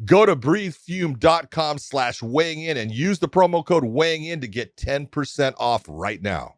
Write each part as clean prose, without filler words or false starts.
Go to breathefume.com/weighing in and use the promo code weighing in to get 10% off right now.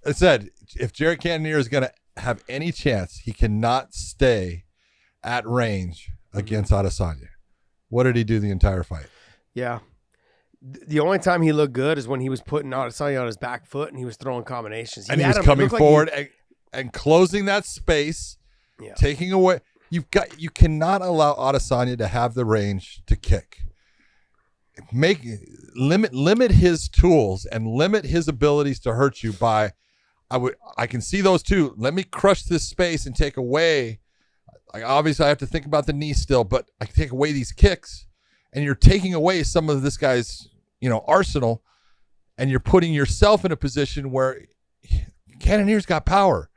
I said, if Jared Cannonier is going to have any chance, he cannot stay at range against Adesanya. What did he do the entire fight? Yeah. The only time he looked good is when he was putting Adesanya on his back foot and he was throwing combinations. He was coming forward and closing that space, taking away. You cannot allow Adesanya to have the range to kick. Limit his tools and limit his abilities to hurt you by. I can see those two. Let me crush this space and take away. Obviously, I have to think about the knee still, but I can take away these kicks, and you're taking away some of this guy's, arsenal, and you're putting yourself in a position where Cannonier's got power.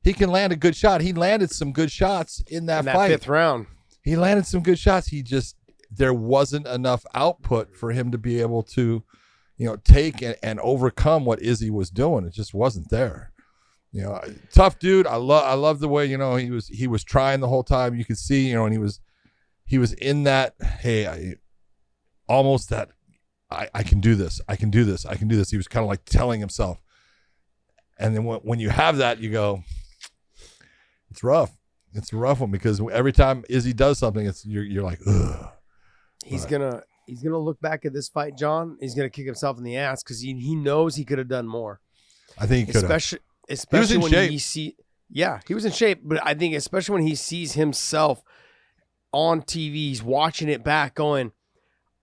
He can land a good shot. He landed some good shots in that fight. Fifth round. He landed some good shots. There wasn't enough output for him to be able to, take and overcome what Izzy was doing. It just wasn't there. Tough dude. I love the way, he was trying the whole time. You could see, and he was in that, hey, almost that I can do this. I can do this. I can do this. He was kind of like telling himself. And then when you have that, you go, it's rough. It's a rough one because every time Izzy does something, you're like, ugh. He's gonna look back at this fight, John. He's gonna kick himself in the ass because he knows he could have done more. I think he could have. Especially when shape. he was in shape. But I think especially when he sees himself on TV, he's watching it back, going,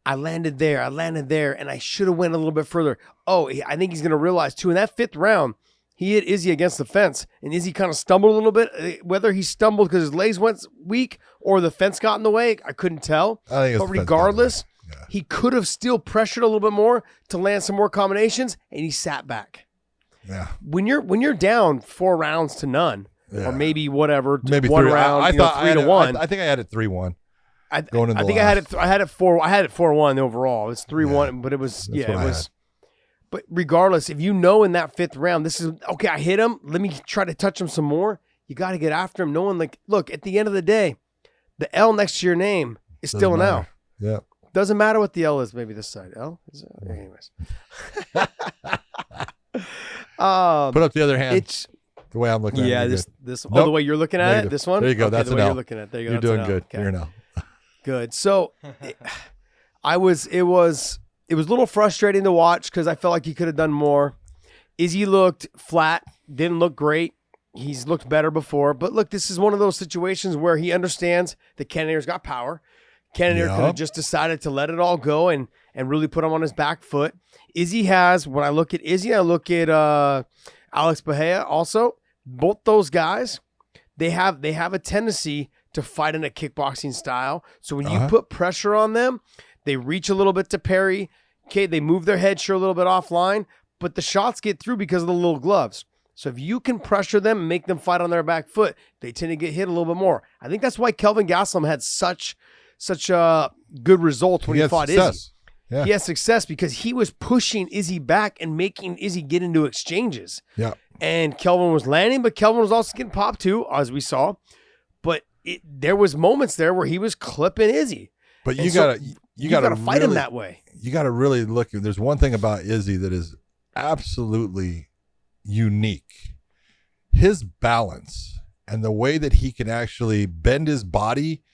I landed there, and I should have went a little bit further. Oh, I think he's gonna realize too. In that fifth round, he hit Izzy against the fence, and Izzy kind of stumbled a little bit. Whether he stumbled because his legs went weak or the fence got in the way, I couldn't tell. But regardless, he could have still pressured a little bit more to land some more combinations, and he sat back. Yeah. When you're down 4 rounds to none, or maybe whatever, maybe 1 3. round, I thought 3-1. I think I had it 3-1. I think I had it 4-1 overall. It's 3-1, but it was it was. But regardless, if in that 5th round, this is okay. I hit him. Let me try to touch him some more. You got to get after him, knowing look, at the end of the day, the L next to your name is still an L. Yeah. Doesn't matter what the L is. Maybe this side L. Anyways. Put up the other hand. It's the way I'm looking at it. Yeah, this nope. The way you're looking at it, this one? There you go. Okay, that's the way you're looking at it. There you go. You're doing good. Okay. You're an L. Good. So it was a little frustrating to watch because I felt like he could have done more. Izzy looked flat, didn't look great. He's looked better before. But look, this is one of those situations where he understands that Cannonier's got power. Cannonier could have just decided to let it all go and really put him on his back foot. Izzy has, when I look at Izzy, I look at Alex Bahia also. Both those guys, they have a tendency to fight in a kickboxing style. So when you put pressure on them, they reach a little bit to parry. Okay, they move their head sure a little bit offline, but the shots get through because of the little gloves. So if you can pressure them and make them fight on their back foot, they tend to get hit a little bit more. I think that's why Kelvin Gastelum had such good results when he fought Izzy. Yeah. He had success because he was pushing Izzy back and making Izzy get into exchanges. Yeah. And Kelvin was landing, but Kelvin was also getting popped too, as we saw. But there was moments there where he was clipping Izzy. But you gotta fight him that way. You gotta really look. There's one thing about Izzy that is absolutely unique. His balance and the way that he can actually bend his body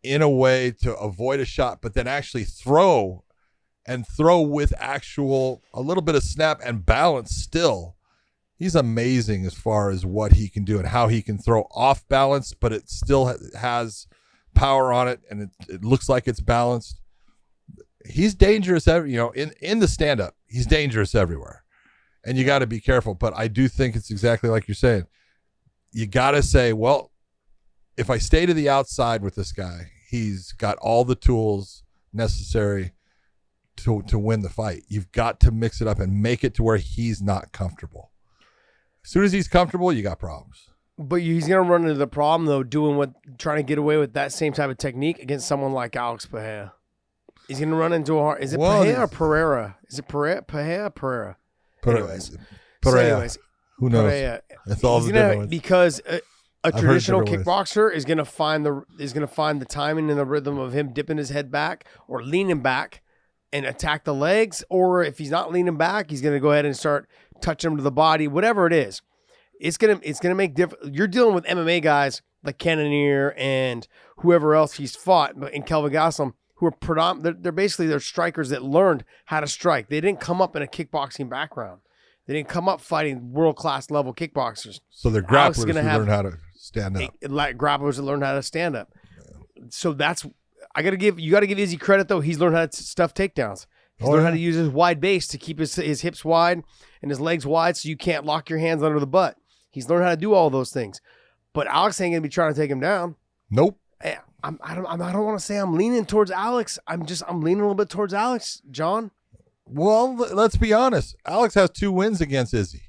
in a way to avoid a shot, but then actually throw with actual a little bit of snap and balance still. He's amazing as far as what he can do and how he can throw off balance, but it still has power on it, and it looks like it's balanced. He's dangerous in the stand-up. He's dangerous everywhere, and you got to be careful. But I do think it's exactly like you're saying. You got to say, well, if I stay to the outside with this guy, he's got all the tools necessary to win the fight. You've got to mix it up and make it to where he's not comfortable. As soon as he's comfortable, you got problems. But he's going to run into the problem, though, trying to get away with that same type of technique against someone like Alex Pereira. He's going to run into a hard... Is it Pereira or Pereira? Is it Pereira? Anyways. Pereira. Who knows? Pereira. That's all the difference. Because, A I've heard traditional different ways. kickboxer is gonna find the timing and the rhythm of him dipping his head back or leaning back and attack the legs, or if he's not leaning back, he's gonna go ahead and start touching him to the body. Whatever it is, it's gonna make different. You're dealing with MMA guys like Cannonier and whoever else he's fought, and Kelvin Gastelum, who are they're basically strikers that learned how to strike. They didn't come up in a kickboxing background. They didn't come up fighting world-class level kickboxers. So they're grapplers who learn how to stand up. Like grapplers that learn how to stand up. So you got to give Izzy credit though. He's learned how to stuff takedowns. He's learned how to use his wide base to keep his hips wide and his legs wide so you can't lock your hands under the butt. He's learned how to do all those things. But Alex ain't gonna be trying to take him down. Nope. I don't want to say I'm leaning towards Alex. I'm leaning a little bit towards Alex, John. Well, let's be honest. Alex has 2 wins against Izzy.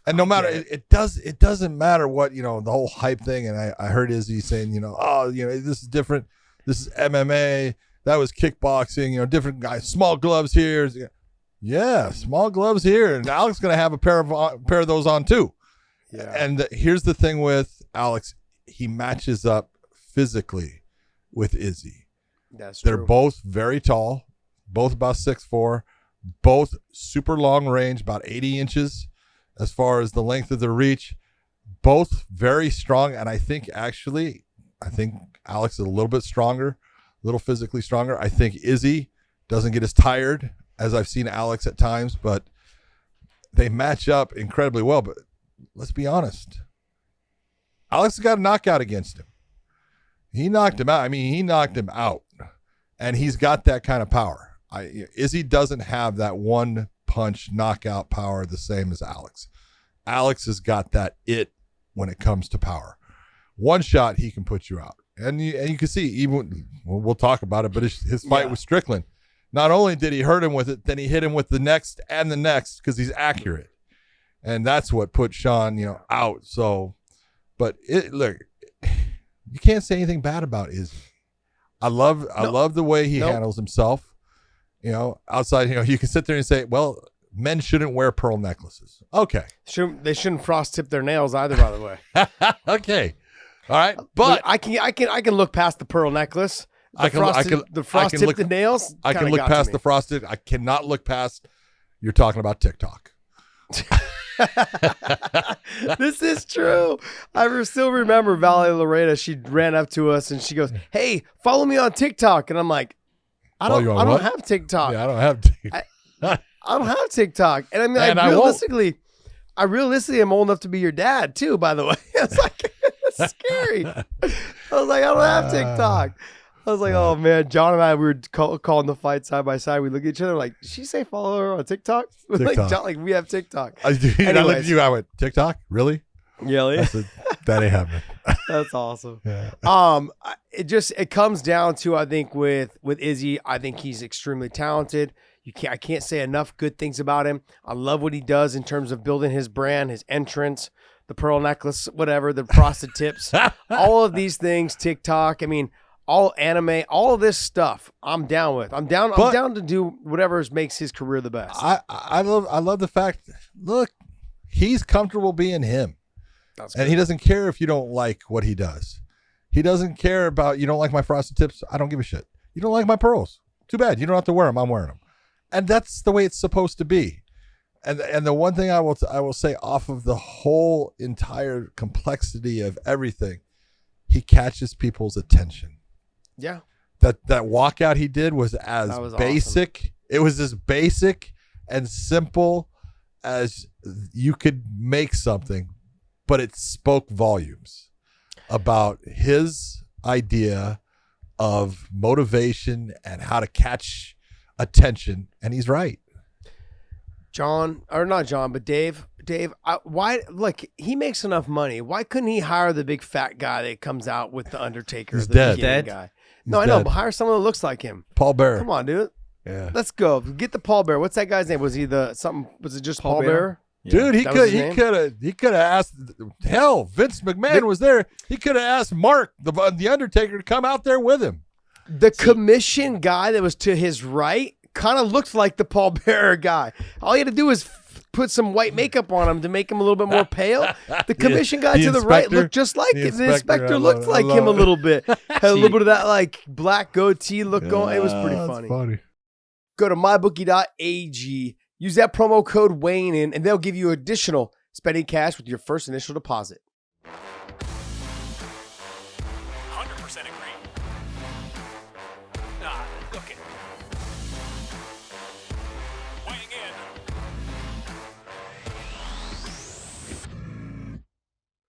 And no matter it doesn't matter what, the whole hype thing. And I heard Izzy saying, this is different. This is MMA. That was kickboxing, different guys, small gloves here. Yeah, small gloves here. And Alex is going to have a pair of those on too. Yeah. And here's the thing with Alex. He matches up physically with Izzy. That's true. They're both very tall, both about 6'4", both super long range, about 80 inches as far as the length of the reach, both very strong. And I think Alex is a little bit stronger, a little physically stronger. I think Izzy doesn't get as tired as I've seen Alex at times, but they match up incredibly well. But let's be honest. Alex has got a knockout against him. He knocked him out. I mean, he knocked him out. And he's got that kind of power. Izzy doesn't have that one punch knockout power the same as Alex. Alex has got that it when it comes to power. One shot, he can put you out. And you can see, even we'll talk about it, but his fight with Strickland, not only did he hurt him with it, then he hit him with the next and the next because he's accurate. And that's what put Sean, out. So, but look, you can't say anything bad about Izzy. I love the way he handles himself. Outside, you can sit there and say, well, men shouldn't wear pearl necklaces. Okay. They shouldn't frost tip their nails either, by the way. Okay. All right. But I can look past the pearl necklace. The frost tip the nails. I can look past the frosted. I cannot look past. You're talking about TikTok. This is true. I still remember Valerie Loretta. She ran up to us and she goes, "Hey, follow me on TikTok." And I'm like, I don't have TikTok. Yeah, I don't have TikTok. I don't have TikTok. And I mean, I realistically am old enough to be your dad too, by the way. It's like, it's scary. I was like, I don't have TikTok. I was like, oh man, John and I, we were calling the fight side by side. We look at each other like, did she say follow her on TikTok? Like, John, like we have TikTok. I looked at you. I went, TikTok? Really? Really? I said, that ain't happening. That's awesome. Yeah. It comes down to, I think with Izzy, I think he's extremely talented. I can't say enough good things about him. I love what he does in terms of building his brand, his entrance, the pearl necklace, whatever, the frosted tips, all of these things, TikTok. I mean, all anime, all of this stuff, I'm down with. I'm down to do whatever makes his career the best. I love the fact. Look, he's comfortable being him, and he doesn't care if you don't like what he does. He doesn't care about you don't like my frosted tips. I don't give a shit. You don't like my pearls. Too bad. You don't have to wear them. I'm wearing them, and that's the way it's supposed to be. And the one thing I will say off of the whole entire complexity of everything, he catches people's attention. Yeah. That walkout he did was basic. Awesome. It was as basic and simple as you could make something, but it spoke volumes about his idea of motivation and how to catch attention. And he's right. Dave, why? Look, he makes enough money. Why couldn't he hire the big fat guy that comes out with the Undertaker? He's the dead. Guy. No, I know, but hire someone that looks like him. Paul Bearer. Come on, dude. Yeah. Let's go. Get the Paul Bearer. What's that guy's name? Was it just Paul Bearer? Yeah. Dude, he could have asked. Hell, Vince McMahon was there. He could have asked Mark, the Undertaker, to come out there with him. The commission guy that was to his right kind of looked like the Paul Bearer guy. All you had to do was put some white makeup on him to make him a little bit more pale. The commission guy to the right looked just like it. The inspector looked like him a little bit. Had a little bit of that like black goatee look going. It was pretty funny. Go to mybookie.ag. Use that promo code WAYNEIN, and they'll give you additional spending cash with your first initial deposit. 100% agree.